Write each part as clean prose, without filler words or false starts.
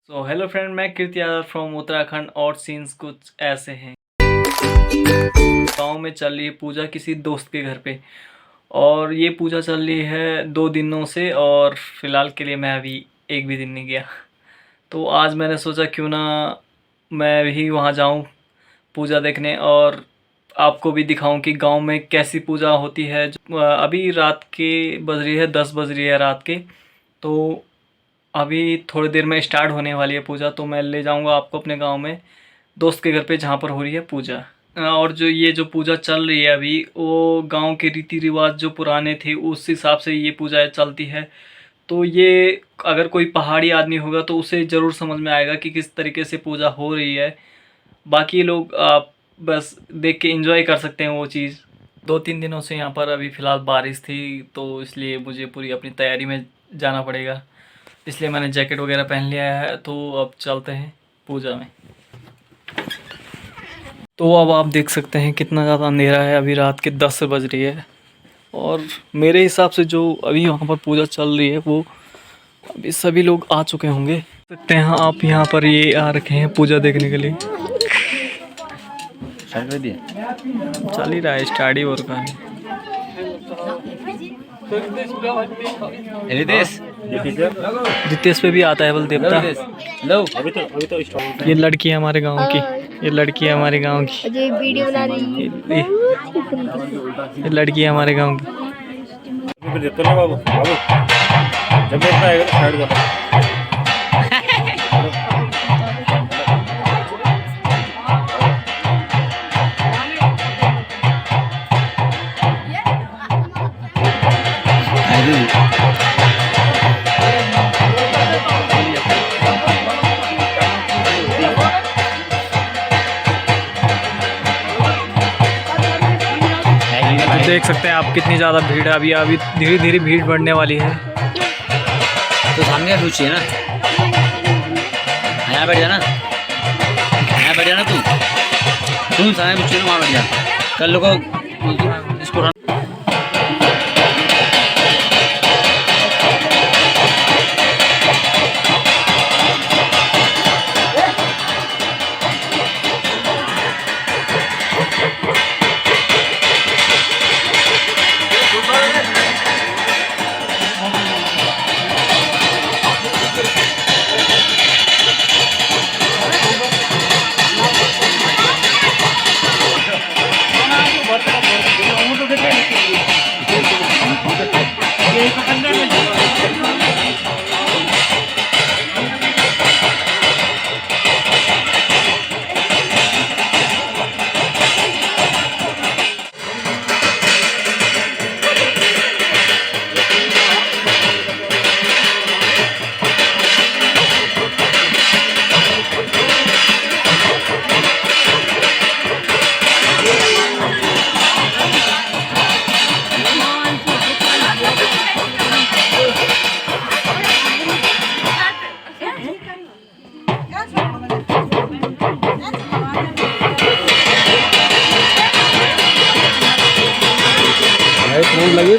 So hello friend, मैं कीर्ति Yadav from Uttarakhand और scenes कुछ ऐसे हैं। गांव में चल रही है पूजा किसी दोस्त के घर पे, और ये पूजा चल रही है 2 दिनों से, और फिलहाल के लिए मैं अभी एक भी दिन नहीं गया। तो आज मैंने सोचा क्यों ना मैं भी वहाँ जाऊँ पूजा देखने, और आपको भी दिखाऊं कि गांव में कैसी पूजा होती है। अभी रात के बज रही है 10 बज रही है रात के। तो अभी थोड़ी देर में स्टार्ट होने वाली है पूजा, तो मैं ले जाऊंगा आपको अपने गांव में दोस्त के घर पे जहाँ पर हो रही है पूजा। और जो ये जो पूजा चल रही है अभी, वो गांव के रीति रिवाज जो पुराने थे उस हिसाब से ये पूजा चलती है। तो ये अगर कोई पहाड़ी आदमी होगा तो उसे ज़रूर समझ में आएगा कि किस तरीके से पूजा हो रही है। बाकी लोग आप बस देख के एंजॉय कर सकते हैं वो चीज़। 2-3 दिनों से यहाँ पर अभी फ़िलहाल बारिश थी, तो इसलिए मुझे पूरी अपनी तैयारी में जाना पड़ेगा, इसलिए मैंने जैकेट वगैरह पहन लिया है। तो अब चलते हैं पूजा में। तो अब आप देख सकते हैं कितना ज़्यादा अंधेरा है, अभी रात के 10 बज रही है। और मेरे हिसाब से जो अभी वहाँ पर पूजा चल रही है वो अभी सभी लोग आ चुके होंगे। सकते हैं आप यहाँ पर ये आ रखे हैं पूजा देखने के लिए। चल ही रहा है, स्टडी और का है। रितेश पे भी आता है बल देवता। ये लड़की है हमारे गांव की, ये लड़की है हमारे गांव की, वीडियो बना रही है। ये लड़की है हमारे गांव की। बाबू बाबू जब देखना आएगा साइड कर। देख सकते हैं आप कितनी ज़्यादा भीड़ है। अभी अभी धीरे धीरे भीड़ बढ़ने वाली है। तो सामने पूछी है ना, यहाँ बैठ जाना, यहाँ बैठ जाना, तुम सामने पूछिए ना, वहाँ बैठ जा। कल लोगों इसको लगे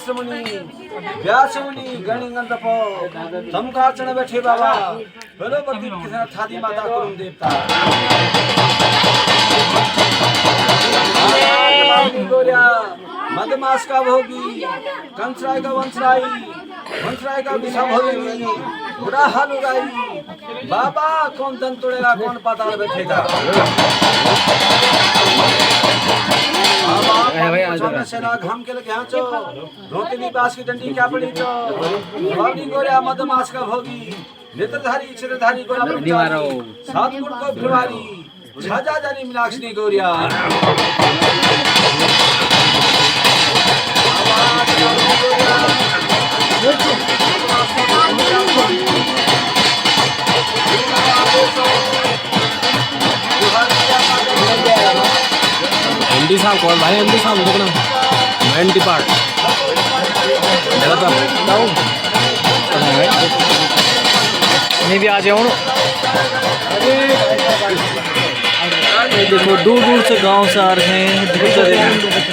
मुनि व्यास मुनि गणिंगन तपो समकाचन बैठे बाबा बोलो बद्री किसान थादी माता कुरुम देवता गोरिया मधमास का भोगी कंसराय का वंशराय वंशराय का विषा भोगी बुरा हाल होगा ही। बाबा कौन तन तोड़ेगा कौन पाताल बैठेगा। बाबा से ना घाम के लगे चो रोतिनी पास की डंडी क्या पड़ी चो भवनी गोरिया मदमास का भोगी नेत्रधारी क्षीरधारी गोरा सात गुण को फिरवारी छाजा जानी मीनाक्षी गोरिया। एमडी साहब कौन भाई एमडी साहब देखना मेन डिपार्ट मैं भी आ जाऊँ। देखो दूर दूर से गांव से आ रहे हैं दिक्कत है।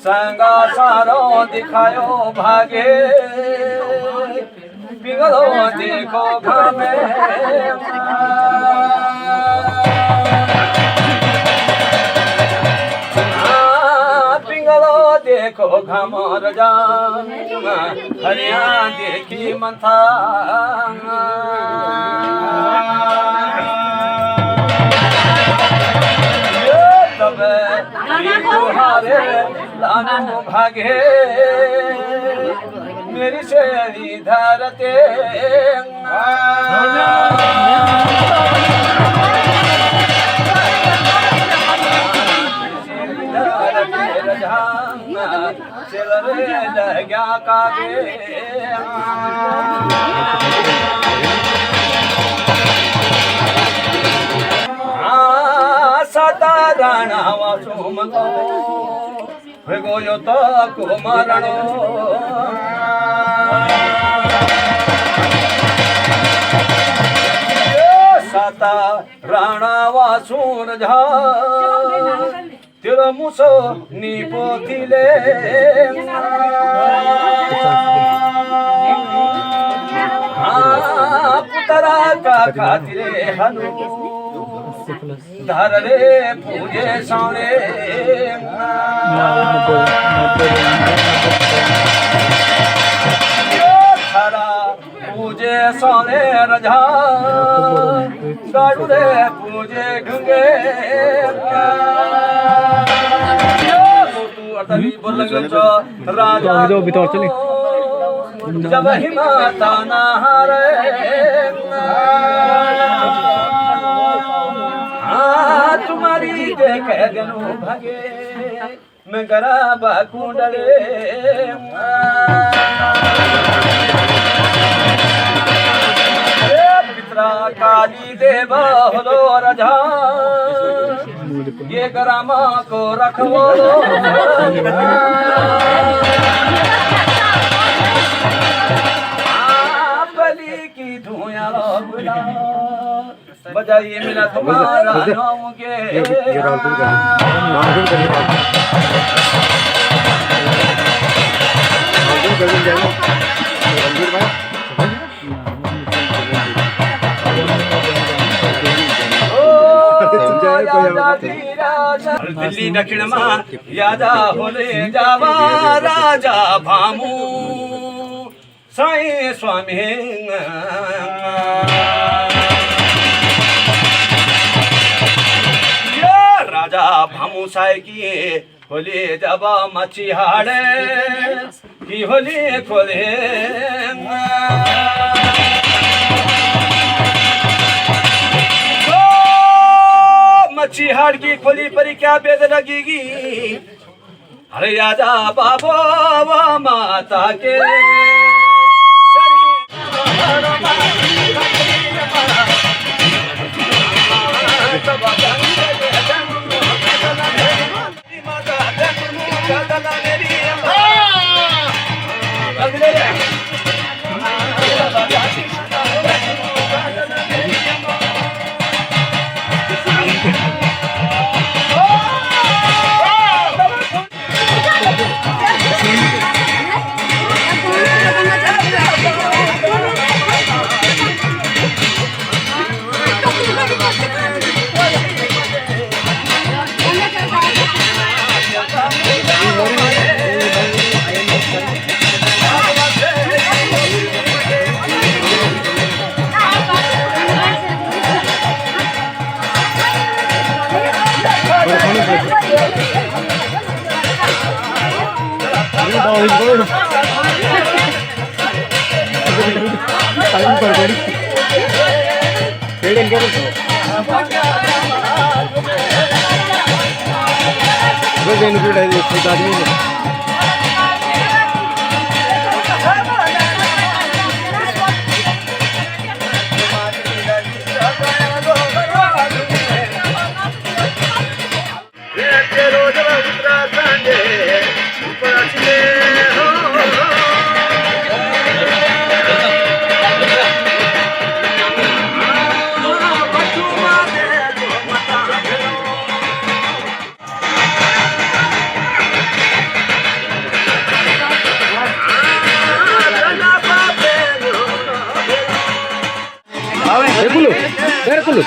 संगा सारो दिखायो भागे पिघलो देखो घामे पिघलो देखो घाम रजा हरिया देखी मंथा तुम्हारे लानो भागे मेरी शेरी धरते चल रे लग्या कागे सता राणा वासो मतो भगोयो तो कुमारणो सता राणा वासुन झा तेरो मुसो निपोथिले पुतरा का खातिरे हनु धर रे पूजे साने धरा पूजे साने रजा गाड़ू रे पूजे गंगे तू अटली बोल राजा जब हिमाता नहारे तुम्हारी देख गनो भगे मैं गराबा कुंडले पितरा काली देवा होलो रजा ये गरामा को रखो बलि की धुआं बुला बजाइए मेरा तुम्हारा नाम के दिल्ली दक्षिण में यादा होले जावा राजा भामू साई स्वामी राजा भामू साई की होली जब मछिहाड़े की होली खोले मछिहाड़ की खोली पर क्या बेद लगेगी अरे राजा बाबा माता के चलो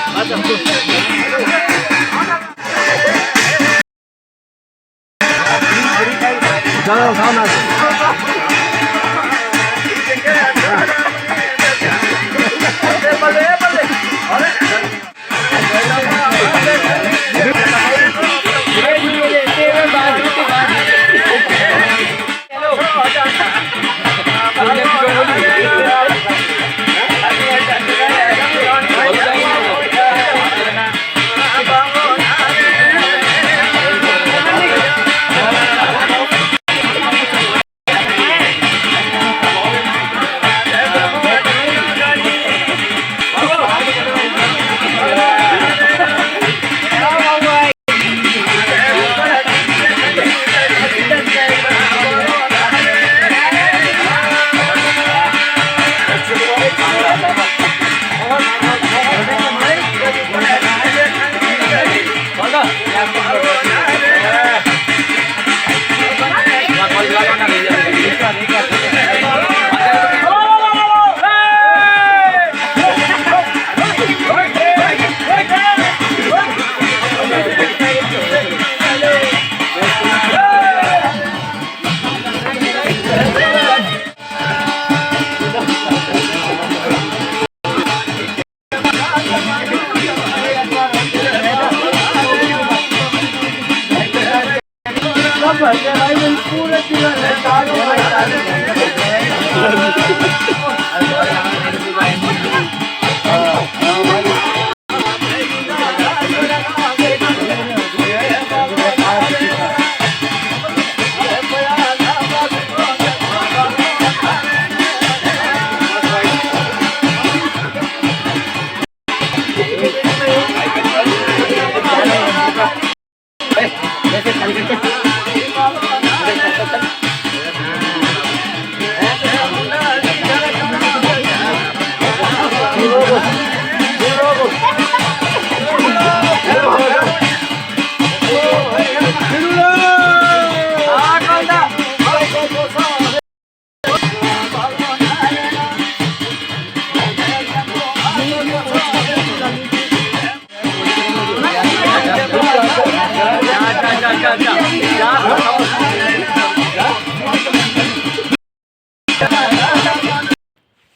जाओ खाओ ना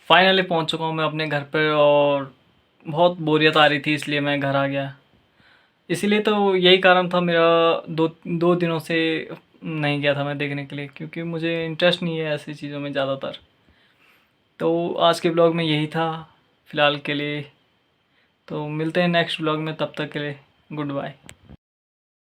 फाइनली पहुंच चुका हूं मैं अपने घर पर और बहुत बोरियत आ रही थी इसलिए मैं घर आ गया। इसीलिए तो यही कारण था मेरा दो दिनों से नहीं गया था मैं देखने के लिए, क्योंकि मुझे इंटरेस्ट नहीं है ऐसी चीज़ों में ज़्यादातर। तो आज के ब्लॉग में यही था फ़िलहाल के लिए। तो मिलते हैं नेक्स्ट ब्लॉग में, तब तक के लिए गुड बाय।